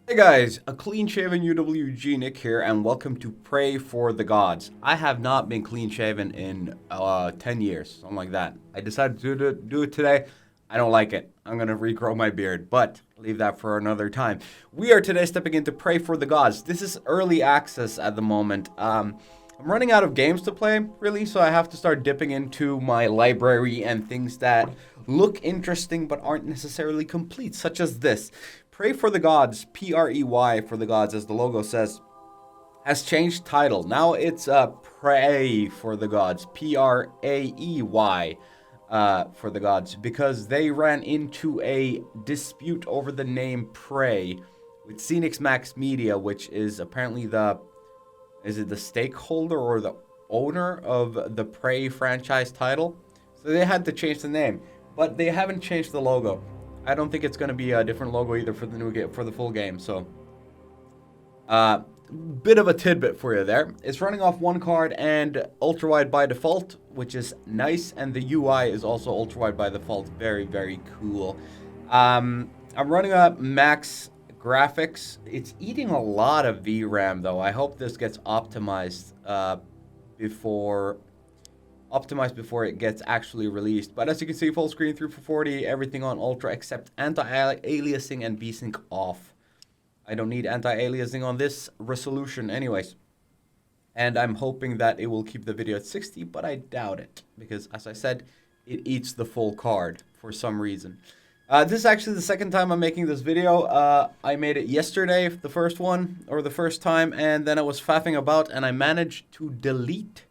Hey guys, a clean-shaven UWG Nick here, and welcome to Pray for the Gods. I have not been clean-shaven in 10 years, something like that. I decided to do it today. I don't like it. I'm going to regrow my beard, but leave that for another time. We are today stepping into Pray for the Gods. This is early access at the moment. I'm running out of games to play, really, so I have to start dipping into my library and things that look interesting but aren't necessarily complete, such as this. Pray for the Gods, Prey for the Gods, as the logo says, has changed title. Now it's Praey for the Gods, Praey for the Gods, because they ran into a dispute over the name Praey with Phoenix Max Media, which is apparently the stakeholder or the owner of the Praey franchise title. So they had to change the name, but they haven't changed the logo. I don't think it's going to be a different logo either for the new game, for the full game. So, bit of a tidbit for you there. It's running off one card and ultra wide by default, which is nice, and the UI is also ultra wide by default. Very, very cool. I'm running up max graphics. It's eating a lot of VRAM though. I hope this gets optimized before it gets actually released. But as you can see, full screen through for 40, everything on ultra except anti-aliasing and VSync off. I don't need anti-aliasing on this resolution anyways. And I'm hoping that it will keep the video at 60, but I doubt it, because as I said, it eats the full card for some reason. This is actually the second time I'm making this video. I made it yesterday, the first time, and then I was faffing about and I managed to delete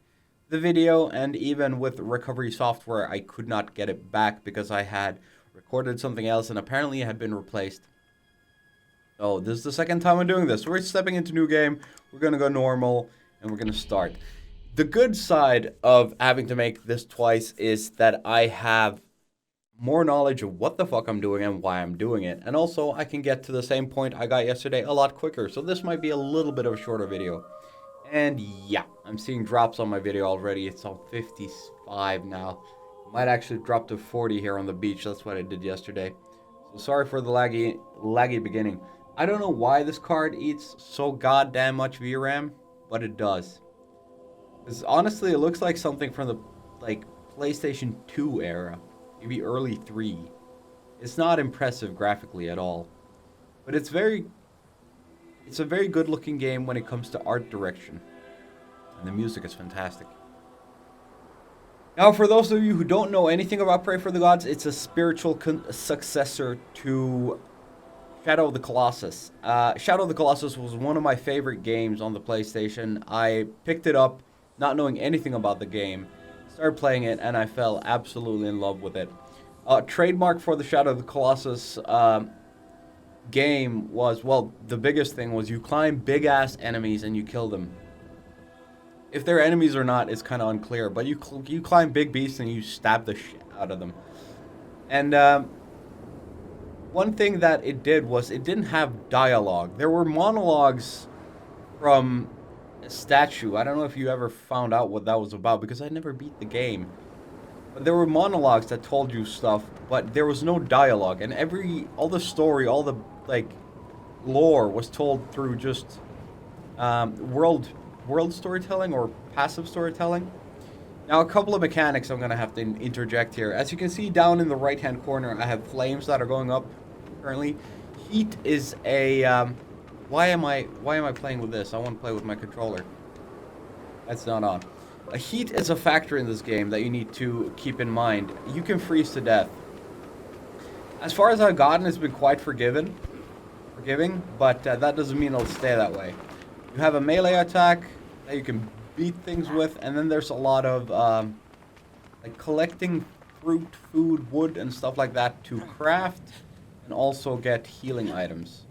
the video, and even with recovery software I could not get it back because I had recorded something else and apparently it had been replaced. So this is the second time I'm doing this. We're stepping into new game, we're gonna go normal, and we're gonna start. The good side of having to make this twice is that I have more knowledge of what the fuck I'm doing and why I'm doing it, and also I can get to the same point I got yesterday a lot quicker, so this might be a little bit of a shorter video. And yeah, I'm seeing drops on my video already. It's on 55 now. Might actually drop to 40 here on the beach. That's what I did yesterday. So sorry for the laggy beginning. I don't know why this card eats so goddamn much VRAM, but it does. Because honestly, it looks like something from the PlayStation 2 era, maybe early 3. It's not impressive graphically at all, but it's a very good looking game when it comes to art direction. And the music is fantastic. Now, for those of you who don't know anything about Pray for the Gods, it's a spiritual successor to Shadow of the Colossus. Shadow of the Colossus was one of my favorite games on the PlayStation. I picked it up not knowing anything about the game, started playing it, and I fell absolutely in love with it. Trademark for the Shadow of the Colossus game was, well, the biggest thing was you climb big ass enemies and you kill them. If they're enemies or not is kind of unclear, but you climb big beasts and you stab the shit out of them. And one thing that it did was it didn't have dialogue. There were monologues from a statue. I don't know if you ever found out what that was about, because I never beat the game. But there were monologues that told you stuff, but there was no dialogue, and all the story, all the lore was told through just world storytelling or passive storytelling. Now, a couple of mechanics I'm gonna have to interject here. As you can see down in the right hand corner, I have flames that are going up currently. Heat is a why am I playing with this? I want to play with my controller. That's not on. A heat is a factor in this game that you need to keep in mind. You can freeze to death. As far as I've gotten, it's been quite forgiving, but that doesn't mean it'll stay that way. You have a melee attack that you can beat things with, and then there's a lot of collecting fruit, food, wood, and stuff like that to craft, and also get healing items.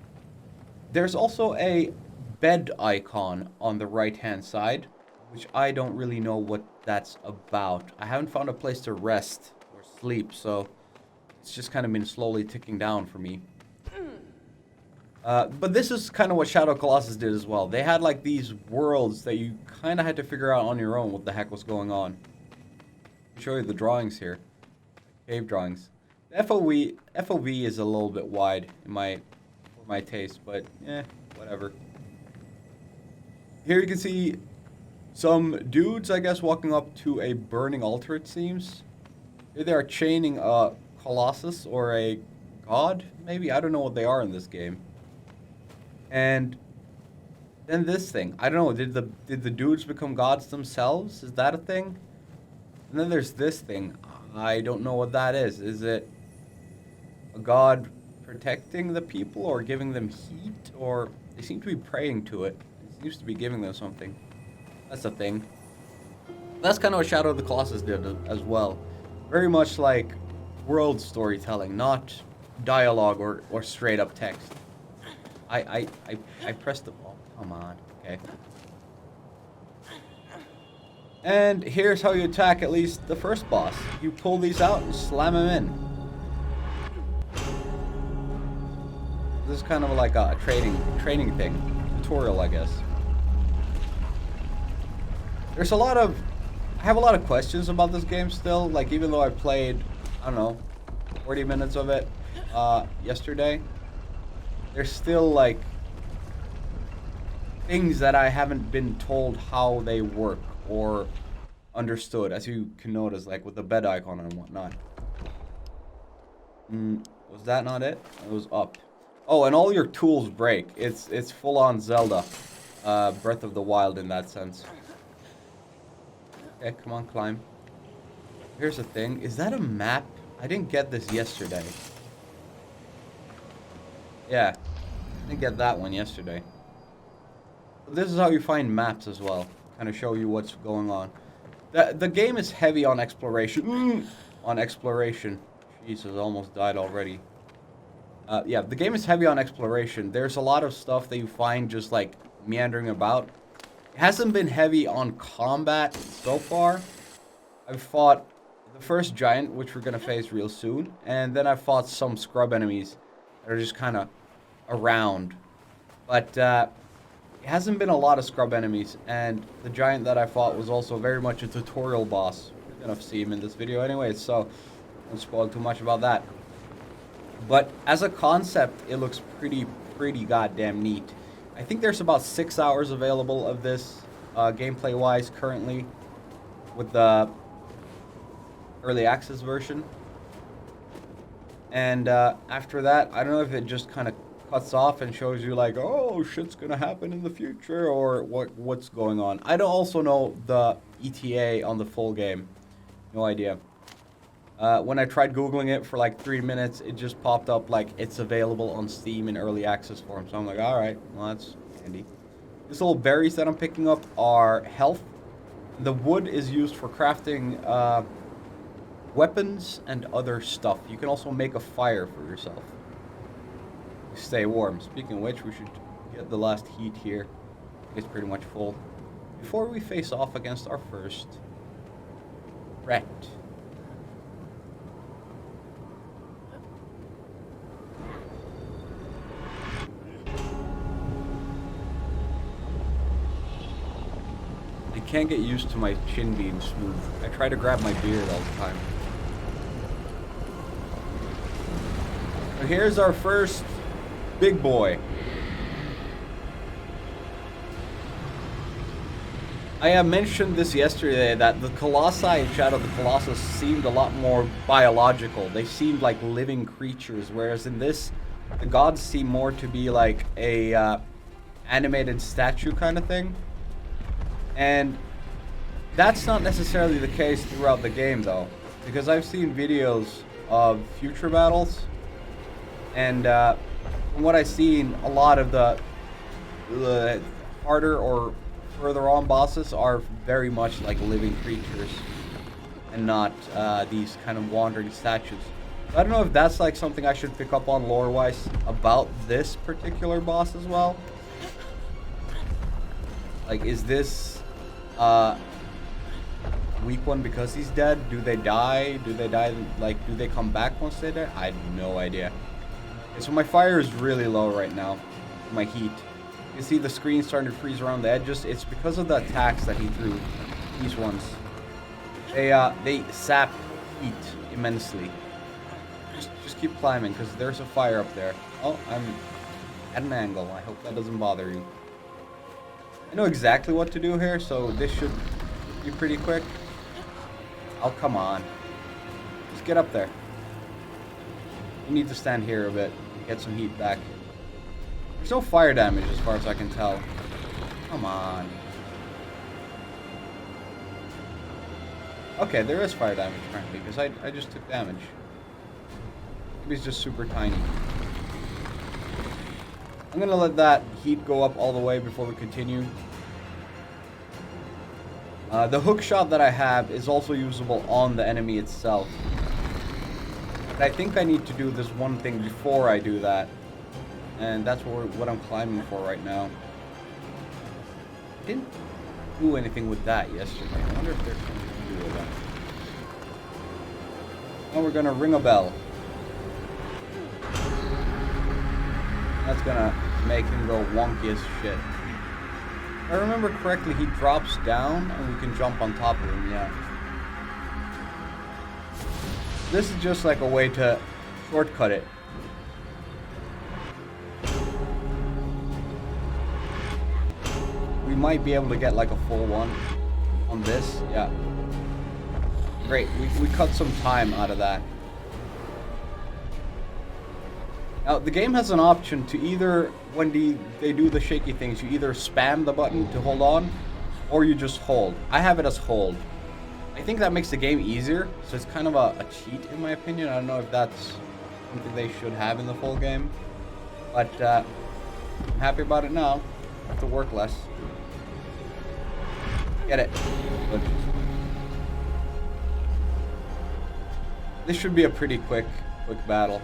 There's also a bed icon on the right-hand side, which I don't really know what that's about. I haven't found a place to rest or sleep, so it's just kind of been slowly ticking down for me. But this is kind of what Shadow Colossus did as well. They had these worlds that you kind of had to figure out on your own what the heck was going on. I'll show you the drawings here. Cave drawings. The FOV is a little bit wide in my for my taste, but whatever. Here you can see some dudes, I guess, walking up to a burning altar, it seems. Here they are chaining a Colossus or a god, maybe? I don't know what they are in this game. And then this thing. I don't know, did the dudes become gods themselves? Is that a thing? And then there's this thing. I don't know what that is. Is it a god protecting the people or giving them heat? Or they seem to be praying to it. It seems to be giving them something. That's a thing. That's kind of what Shadow of the Colossus did as well. Very much like world storytelling, not dialogue or straight up text. I pressed the ball. Come on. Okay. And here's how you attack at least the first boss. You pull these out and slam them in. This is kind of like a training thing. Tutorial, I guess. There's a lot of... I have a lot of questions about this game still. Like, even though I played, I don't know, 40 minutes of it yesterday. There's still, like, things that I haven't been told how they work or understood, as you can notice, like with the bed icon and whatnot. Was that not it? It was up. Oh, and all your tools break. It's full-on Zelda, Breath of the Wild in that sense. Okay, come on, climb. Here's the thing. Is that a map? I didn't get this yesterday. Yeah, I didn't get that one yesterday. But this is how you find maps as well. Kind of show you what's going on. The game is heavy on exploration. On exploration. Jesus, almost died already. Yeah, the game is heavy on exploration. There's a lot of stuff that you find just like meandering about. It hasn't been heavy on combat so far. I've fought the first giant, which we're going to face real soon. And then I've fought some scrub enemies that are just kind of around. But it hasn't been a lot of scrub enemies. And the giant that I fought was also very much a tutorial boss. You're going to see him in this video anyway, so don't spoil too much about that. But as a concept, it looks pretty goddamn neat. I think there's about 6 hours available of this gameplay-wise currently with the early access version. And after that, I don't know if it just kind of cuts off and shows you like, oh, shit's gonna happen in the future, or what's going on. I don't also know the ETA on the full game. No idea. When I tried Googling it for like 3 minutes, it just popped up like it's available on Steam in early access form. So I'm like, alright, well, that's handy. These little berries that I'm picking up are health. The wood is used for crafting weapons and other stuff. You can also make a fire for yourself. Stay warm. Speaking of which, we should get the last heat here. It's pretty much full. Before we face off against our first threat. I can't get used to my chin being smooth. I try to grab my beard all the time. So here's our first big boy. I mentioned this yesterday that the Colossi in Shadow of the Colossus seemed a lot more biological. They seemed like living creatures, whereas in this, the gods seem more to be like a animated statue kind of thing. And that's not necessarily the case throughout the game, though, because I've seen videos of future battles, and from what I've seen, a lot of the harder or further on bosses are very much like living creatures and not these kind of wandering statues. I don't know if that's like something I should pick up on lore-wise about this particular boss as well. Like, is this weak one because he's dead? Do they die? Do they die, like, do they come back once they die? I have no idea. Okay, so my fire is really low right now. My heat. You can see the screen starting to freeze around the edges. It's because of the attacks that he threw. These ones. They sap heat immensely. Just keep climbing, because there's a fire up there. Oh, at an angle. I hope that doesn't bother you. I know exactly what to do here, so this should be pretty quick. Oh, come on. Just get up there. You need to stand here a bit. Get some heat back. There's no fire damage as far as I can tell. Come on. Okay, there is fire damage apparently, because I just took damage. Maybe it's just super tiny. I'm gonna let that heat go up all the way before we continue. The hook shot that I have is also usable on the enemy itself. But I think I need to do this one thing before I do that. And that's what I'm climbing for right now. I didn't do anything with that yesterday. I wonder if there's something to do with that. Now we're gonna ring a bell. That's gonna make him go wonky as shit. If I remember correctly, he drops down and we can jump on top of him, yeah. This is just like a way to shortcut it. We might be able to get like a full one on this, yeah. Great, we cut some time out of that. Now, the game has an option to either, when they do the shaky things, you either spam the button to hold on, or you just hold. I have it as hold. I think that makes the game easier, so it's kind of a cheat in my opinion. I don't know if that's something they should have in the full game. But, I'm happy about it now. I have to work less. Get it. Good. This should be a pretty quick battle.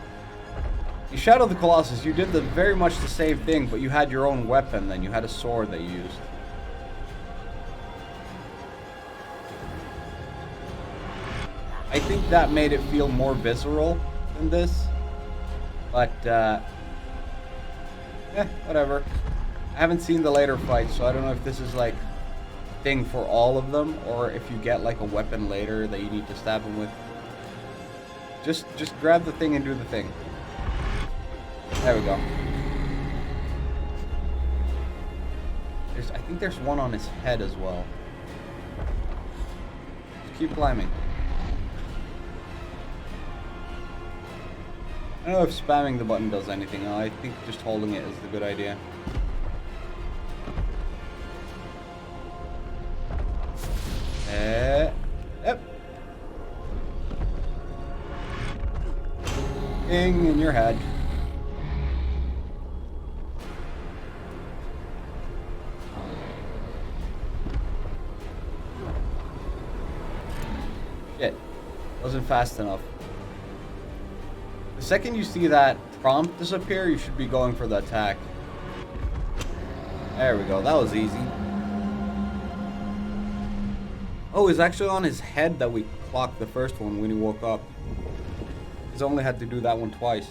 In Shadow of the Colossus, you did very much the same thing, but you had your own weapon then. You had a sword that you used. I think that made it feel more visceral than this. But, whatever. I haven't seen the later fights, so I don't know if this is like a thing for all of them, or if you get like a weapon later that you need to stab him with. Just grab the thing and do the thing. There we go. I think there's one on his head as well. Just keep climbing. I don't know if spamming the button does anything. I think just holding it is the good idea. Yep. Ding in your head. Shit. Wasn't fast enough. The second you see that prompt disappear, you should be going for the attack. There we go. That was easy. Oh, it's actually on his head that we clocked the first one when he woke up. He's only had to do that one twice.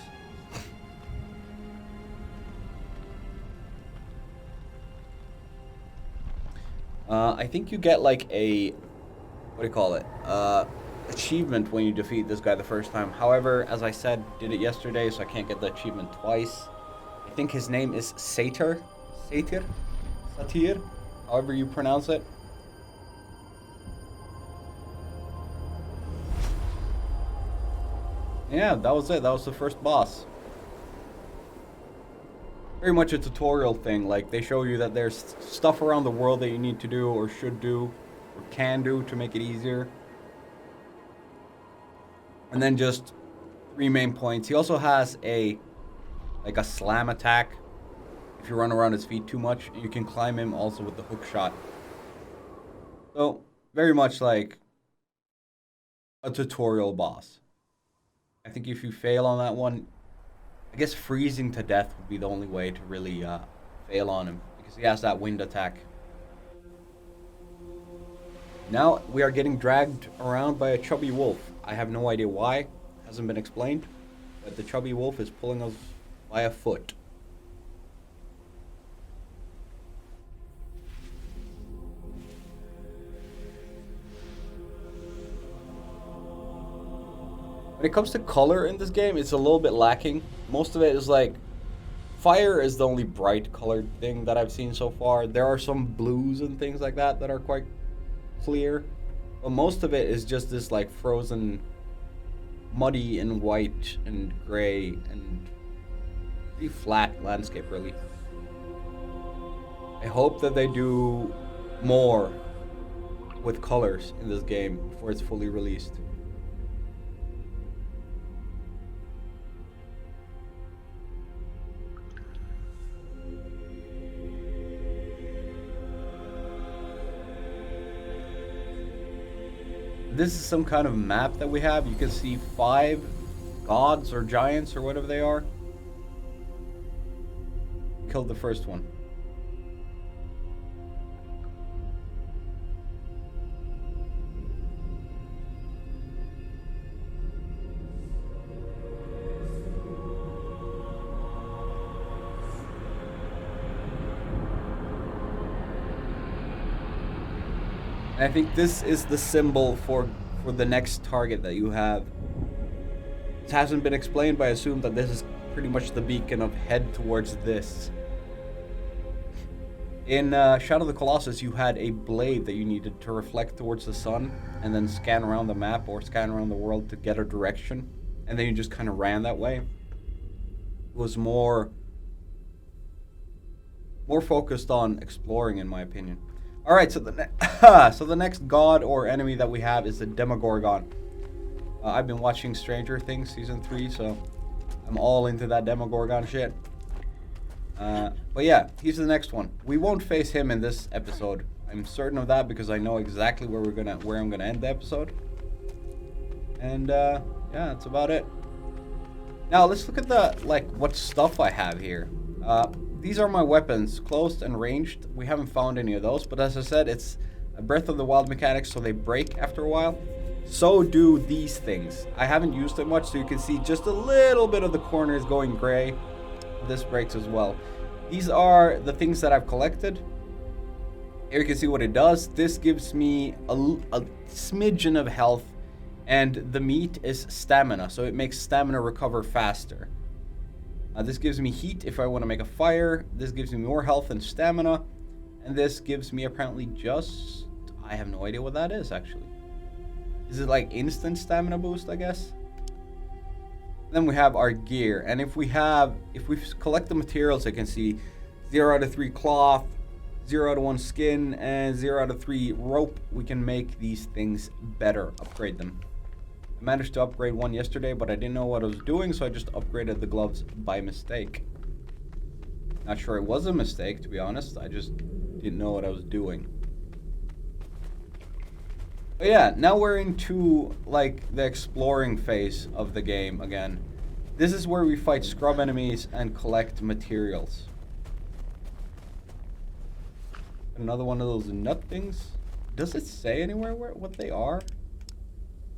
I think you get like a, what do you call it? Achievement when you defeat this guy the first time. However, as I said, did it yesterday, so I can't get the achievement twice. I think his name is Satyr. Satyr, however you pronounce it. Yeah, that was it. That was the first boss. Very much a tutorial thing. Like, they show you that there's stuff around the world that you need to do, or should do, or can do to make it easier. And then just 3 main points. He also has a slam attack. If you run around his feet too much, you can climb him also with the hook shot. So, very much like a tutorial boss. I think if you fail on that one, I guess freezing to death would be the only way to really fail on him, because he has that wind attack. Now we are getting dragged around by a chubby wolf. I have no idea why, hasn't been explained, but the chubby wolf is pulling us by a foot. When it comes to color in this game, it's a little bit lacking. Most of it is like Fire is the only bright colored thing that I've seen so far. There are some blues and things like that that are quite clear. But most of it is just this like frozen, muddy and white and gray and pretty flat landscape really. I hope that they do more with colors in this game before it's fully released. This is some kind of map that we have. You can see 5 gods or giants or whatever they are. Killed the first one. I think this is the symbol for the next target that you have. It hasn't been explained, but I assume that this is pretty much the beacon of head towards this. In Shadow of the Colossus, you had a blade that you needed to reflect towards the sun and then scan around the map or scan around the world to get a direction. And then you just kind of ran that way. It was more focused on exploring, in my opinion. All right, so the next god or enemy that we have is the Demogorgon. I've been watching Stranger Things season 3, so I'm all into that Demogorgon shit. But yeah, he's the next one. We won't face him in this episode. I'm certain of that because I know exactly where I'm gonna end the episode. And yeah, that's about it. Now let's look at what stuff I have here. These are my weapons, closed and ranged. We haven't found any of those, but as I said, it's a Breath of the Wild mechanics, so they break after a while. So do these things. I haven't used it much, so you can see just a little bit of the corners going gray. This breaks as well. These are the things that I've collected. Here you can see what it does. This gives me a smidgen of health, and the meat is stamina, so it makes stamina recover faster. This gives me heat if I want to make a fire. This gives me more health and stamina. And this gives me apparently just... I have no idea what that is, actually. Is it like instant stamina boost, I guess? Then we have our gear. And if we collect the materials, I can see 0 out of 3 cloth, 0 out of 1 skin, and 0 out of 3 rope. We can make these things better, upgrade them. I managed to upgrade one yesterday, but I didn't know what I was doing, so I just upgraded the gloves by mistake. Not sure it was a mistake, to be honest. I just didn't know what I was doing. But yeah, now we're into like the exploring phase of the game again. This is where we fight scrub enemies and collect materials. Another one of those nut things. Does it say anywhere what they are?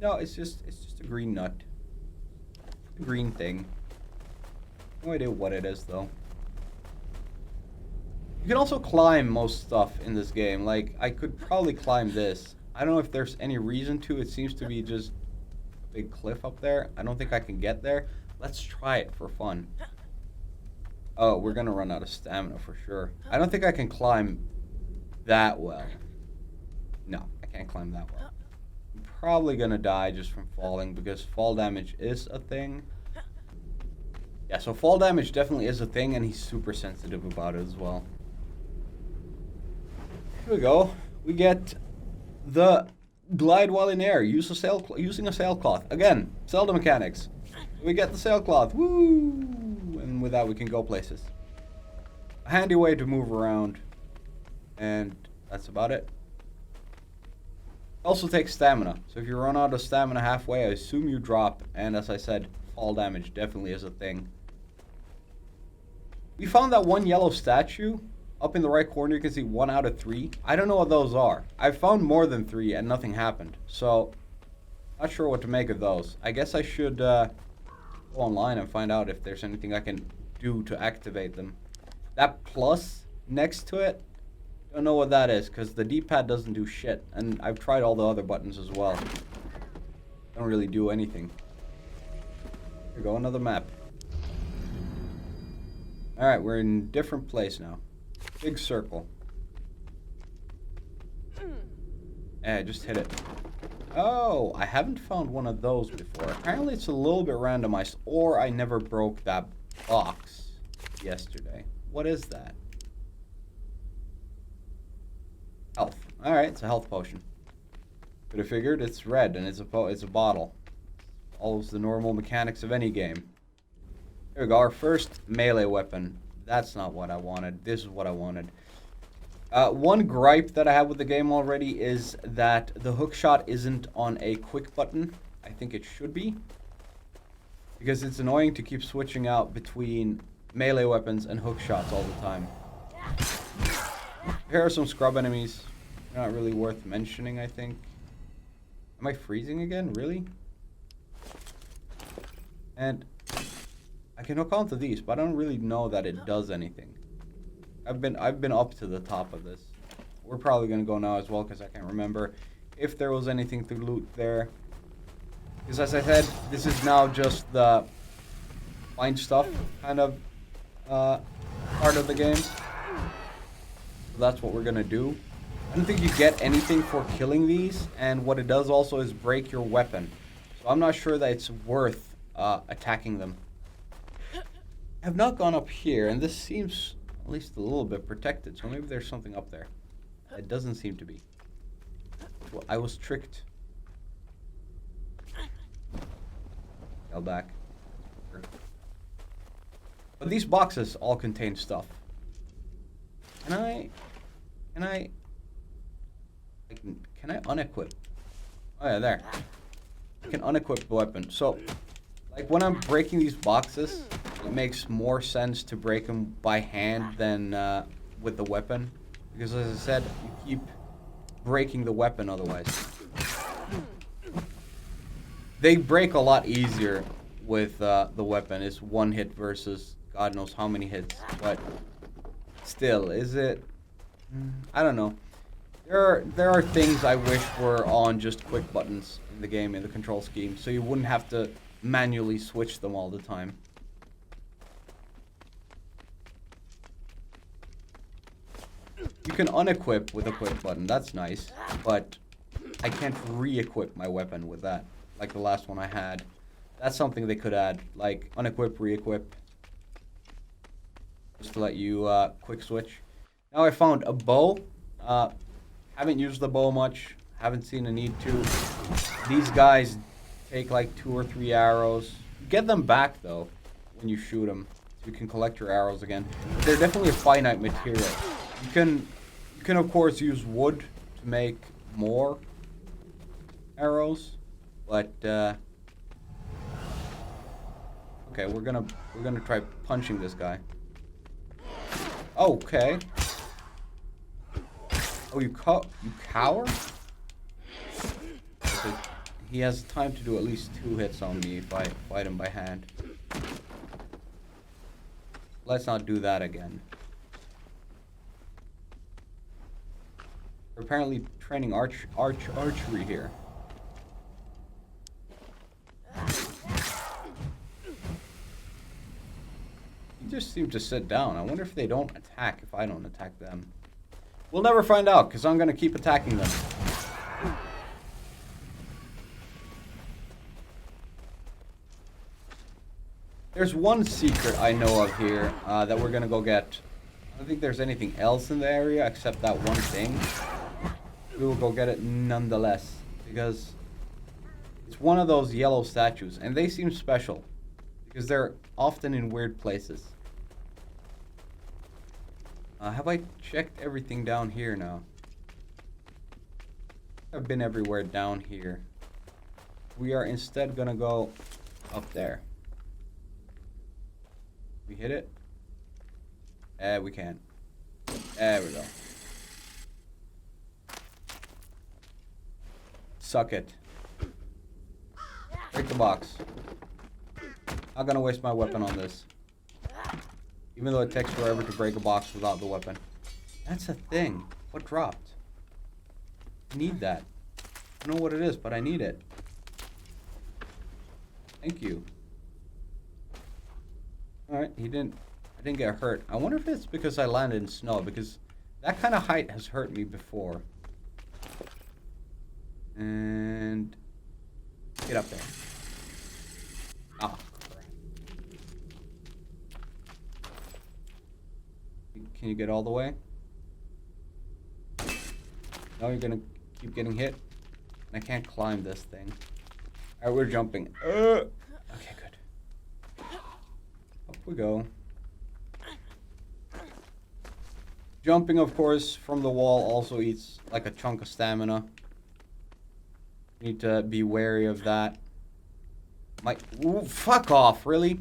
No, it's just a green nut. A green thing. No idea what it is though. You can also climb most stuff in this game. Like, I could probably climb this. I don't know if there's any reason to. It seems to be just a big cliff up there. I don't think I can get there. Let's try it for fun. Oh, we're gonna run out of stamina for sure. I don't think I can climb that well. No, I can't climb that well. I'm probably gonna die just from falling because fall damage is a thing. Yeah, so fall damage definitely is a thing, and he's super sensitive about it as well. Here we go. We get the glide while in air. Using a sailcloth. Again, Zelda mechanics. We get the sailcloth. Woo! And with that, we can go places. A handy way to move around. And that's about it. Also takes stamina. So if you run out of stamina halfway, I assume you drop. And as I said, fall damage definitely is a thing. We found that one yellow statue. Up in the right corner, you can see 1 out of 3. I don't know what those are. I found more than 3 and nothing happened. So, not sure what to make of those. I guess I should go online and find out if there's anything I can do to activate them. That plus next to it, don't know what that is because the D-pad doesn't do shit. And I've tried all the other buttons as well. Don't really do anything. Here we go, another map. Alright, we're in a different place now. Big circle. Just hit it. Oh, I haven't found one of those before. Apparently it's a little bit randomized, or I never broke that box yesterday. What is that? Health. Alright, it's a health potion. Could have figured it's red and it's a bottle. Follows the normal mechanics of any game. Here we go, our first melee weapon. That's not what I wanted. This is what I wanted. One gripe that I have with the game already is that the hook shot isn't on a quick button. I think it should be. Because it's annoying to keep switching out between melee weapons and hook shots all the time. Here are some scrub enemies. They're not really worth mentioning, I think. Am I freezing again? Really? And I can hook onto these, but I don't really know that it does anything. I've been up to the top of this. We're probably gonna go now as well because I can't remember if there was anything to loot there. Because as I said, this is now just the find stuff kind of part of the game. So that's what we're gonna do. I don't think you get anything for killing these, and what it does also is break your weapon. So I'm not sure that it's worth attacking them. I have not gone up here, and this seems at least a little bit protected, so maybe there's something up there. It doesn't seem to be. Well, I was tricked. Fell back. But these boxes all contain stuff. Can I unequip? Oh yeah, there. I can unequip the weapon. So, like when I'm breaking these boxes, it makes more sense to break them by hand than with the weapon. Because as I said, you keep breaking the weapon otherwise. They break a lot easier with the weapon. It's one hit versus God knows how many hits. But still, is it? I don't know. There are things I wish were on just quick buttons in the game, in the control scheme, so you wouldn't have to manually switch them all the time. You can unequip with a quick button, that's nice, but I can't re-equip my weapon with that, like the last one I had. That's something they could add, like unequip, re-equip, just to let you quick switch. Now I found a bow. Haven't used the bow much. Haven't seen a need to. These guys take like 2 or 3 arrows. Get them back though when you shoot them, so you can collect your arrows again. But they're definitely a finite material. You can of course use wood to make more arrows, but okay, we're gonna try punching this guy. Okay. Oh, you cower? Okay. He has time to do at least 2 hits on me if I fight him by hand. Let's not do that again. We're apparently training archery here. He just seemed to sit down. I wonder if they don't attack if I don't attack them. We'll never find out, because I'm going to keep attacking them. There's one secret I know of here that we're going to go get. I don't think there's anything else in the area except that one thing. We will go get it nonetheless, because it's one of those yellow statues, and they seem special, because they're often in weird places. Have I checked everything down here now? I've been everywhere down here. We are instead gonna go up there. We hit it? We can't. There we go. Suck it. Break the box. Not gonna waste my weapon on this. Even though it takes forever to break a box without the weapon. That's a thing. What dropped? I need that. I don't know what it is, but I need it. Thank you. Alright, he didn't I didn't get hurt. I wonder if it's because I landed in snow, because that kind of height has hurt me before. And get up there. Ah, crap. Can you get all the way? No, you're gonna keep getting hit. And I can't climb this thing. Alright, we're jumping. Okay, good. Up we go. Jumping, of course, from the wall also eats like a chunk of stamina. Need to be wary of that. Ooh, fuck off, really?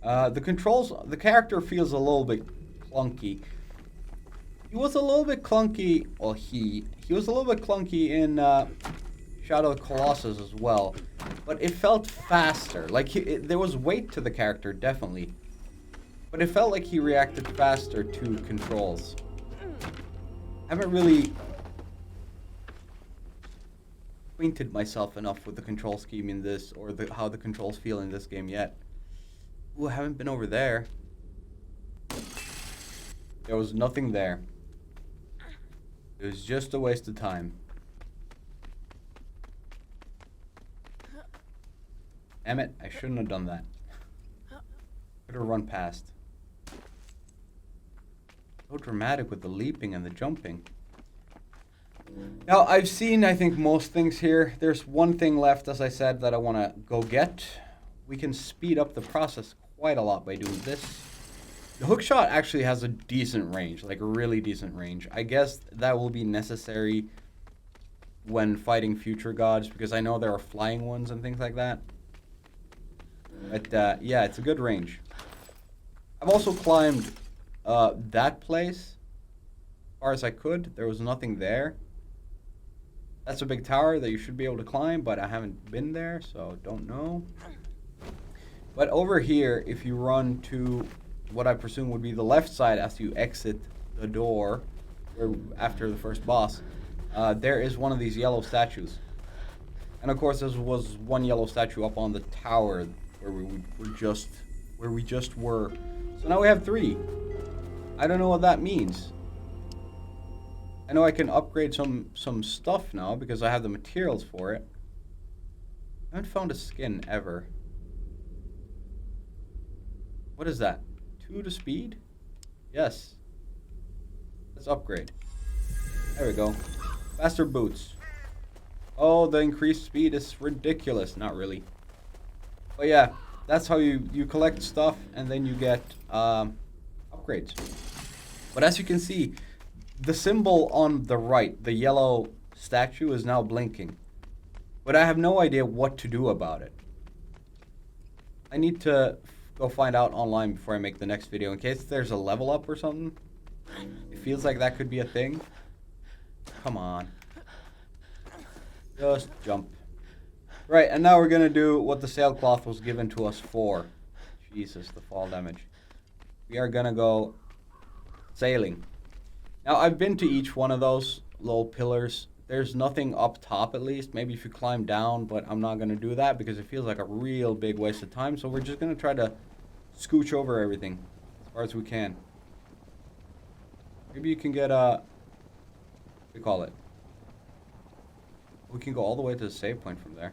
The controls, the character feels a little bit clunky. He was a little bit clunky, well, he was a little bit clunky in Shadow of Colossus as well. But it felt faster. Like, there was weight to the character, definitely. But it felt like he reacted faster to controls. I haven't really acquainted myself enough with the control scheme in this, or how the controls feel in this game yet. Ooh, I haven't been over there. There was nothing there. It was just a waste of time. Damn it, I shouldn't have done that. Could have run past. So dramatic with the leaping and the jumping. Now, I've seen, I think, most things here. There's one thing left, as I said, that I want to go get. We can speed up the process quite a lot by doing this. The hookshot actually has a decent range, like a really decent range. I guess that will be necessary when fighting future gods, because I know there are flying ones and things like that. But, yeah, it's a good range. I've also climbed that place as far as I could. There was nothing there. That's a big tower that you should be able to climb, but I haven't been there, so don't know. But over here, if you run to what I presume would be the left side as you exit the door, or after the first boss, there is one of these yellow statues. And of course, there was one yellow statue up on the tower where we just were. So now we have 3. I don't know what that means. I know I can upgrade some stuff now because I have the materials for it. I haven't found a skin ever. What is that? 2 to speed? Yes. Let's upgrade. There we go. Faster boots. Oh, the increased speed is ridiculous. Not really. But yeah, that's how you collect stuff and then you get upgrades. But as you can see, the symbol on the right, the yellow statue, is now blinking. But I have no idea what to do about it. I need to go find out online before I make the next video in case there's a level up or something. It feels like that could be a thing. Come on. Just jump. Right, and now we're going to do what the sailcloth was given to us for. Jesus, the fall damage. We are going to go sailing. Now, I've been to each one of those little pillars. There's nothing up top, at least. Maybe if you climb down, but I'm not going to do that because it feels like a real big waste of time. So we're just going to try to scooch over everything as far as we can. Maybe you can get what do you call it? We can go all the way to the save point from there.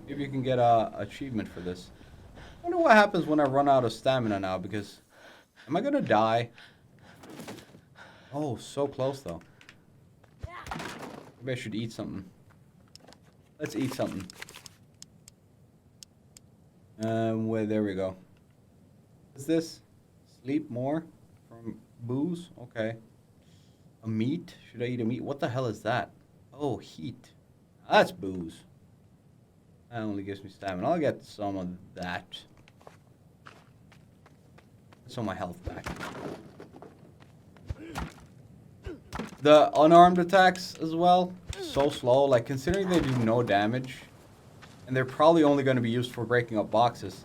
Maybe you can get a achievement for this. I wonder what happens when I run out of stamina now, because am I gonna die? Oh, so close though. Maybe I should eat something. Let's eat something. Well, there we go. Is this sleep more from booze? Okay. A meat? Should I eat a meat? What the hell is that? Oh, heat. That's booze. That only gives me stamina. I'll get some of that. So my health back. The unarmed attacks as well, so slow. Like, considering they do no damage, and they're probably only going to be used for breaking up boxes,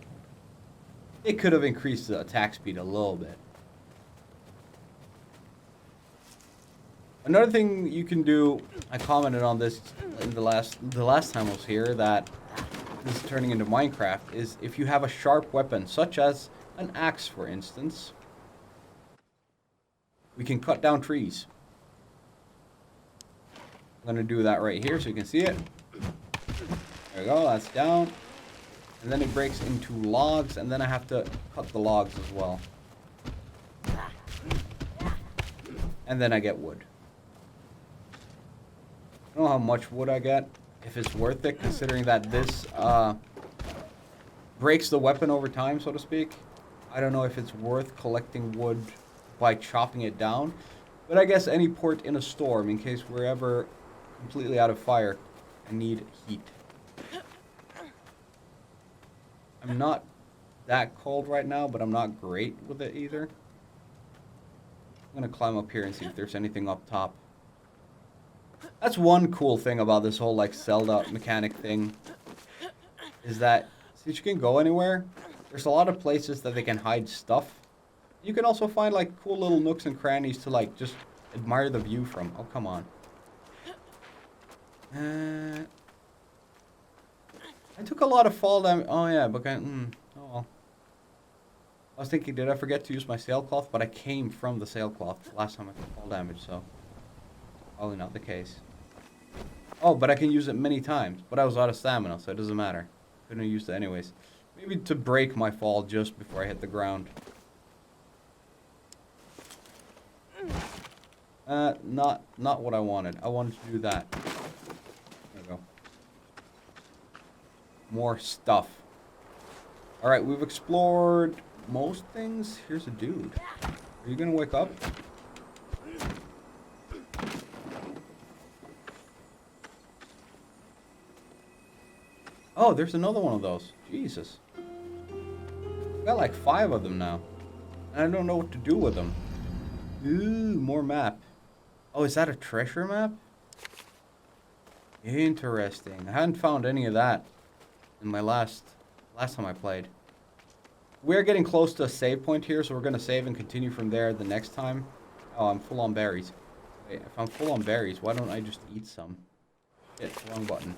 it could have increased the attack speed a little bit. Another thing you can do, I commented on this in the last time I was here, that this is turning into Minecraft is if you have a sharp weapon, such as an axe, for instance, we can cut down trees. I'm going to do that right here so you can see it. There we go, that's down. And then it breaks into logs, and then I have to cut the logs as well. And then I get wood. I don't know how much wood I get, if it's worth it, considering that this breaks the weapon over time, so to speak. I don't know if it's worth collecting wood by chopping it down. But I guess any port in a storm, in case we're ever completely out of fire, I need heat. I'm not that cold right now, but I'm not great with it either. I'm going to climb up here and see if there's anything up top. That's one cool thing about this whole, like, Zelda mechanic thing. Is that, since you can go anywhere, there's a lot of places that they can hide stuff. You can also find, like, cool little nooks and crannies to, like, just admire the view from. Oh, come on. I took a lot of fall damage. Oh, yeah, but oh, well. I was thinking, did I forget to use my sailcloth? But I came from the sailcloth last time I took fall damage, so probably not the case. Oh, but I can use it many times. But I was out of stamina, so it doesn't matter. Couldn't have used it anyways. Maybe to break my fall just before I hit the ground. Not what I wanted. I wanted to do that. There we go. More stuff. Alright, we've explored most things. Here's a dude. Are you gonna wake up? Oh, there's another one of those. Jesus. Got like 5 of them now. And I don't know what to do with them. Ooh, more map. Oh, is that a treasure map? Interesting. I hadn't found any of that in my last time I played. We're getting close to a save point here, so we're going to save and continue from there the next time. Oh, I'm full on berries. Wait, if I'm full on berries, why don't I just eat some? Shit, wrong button.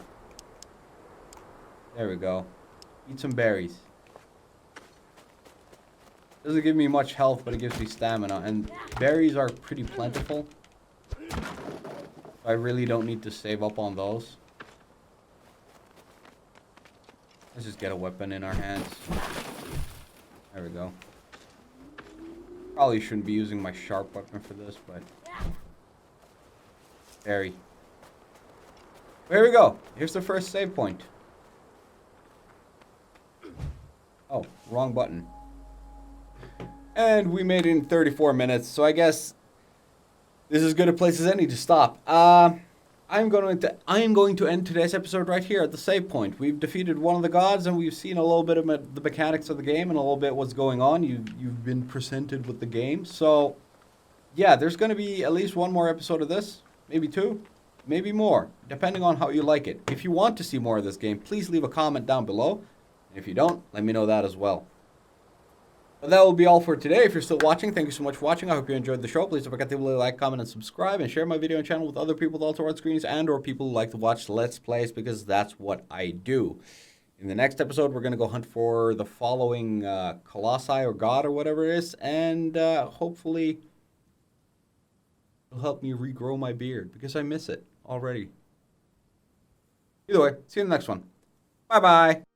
There we go. Eat some berries. Doesn't give me much health, but it gives me stamina. And berries are pretty plentiful. I really don't need to save up on those. Let's just get a weapon in our hands. There we go. Probably shouldn't be using my sharp weapon for this, but... berry. Here we go. Here's the first save point. Oh, wrong button. And we made it in 34 minutes, so I guess this is as good a place as any to stop. I am going to end today's episode right here at the save point. We've defeated one of the gods, and we've seen a little bit of the mechanics of the game and a little bit what's going on. You've been presented with the game. So, yeah, there's going to be at least one more episode of this. Maybe 2. Maybe more, depending on how you like it. If you want to see more of this game, please leave a comment down below. And if you don't, let me know that as well. But that will be all for today. If you're still watching, thank you so much for watching. I hope you enjoyed the show. Please don't forget to like, comment, and subscribe, and share my video and channel with other people with also widescreens and or people who like to watch Let's Plays, because that's what I do. In the next episode, we're going to go hunt for the following Colossi or God or whatever it is, and hopefully it'll help me regrow my beard, because I miss it already. Either way, see you in the next one. Bye-bye.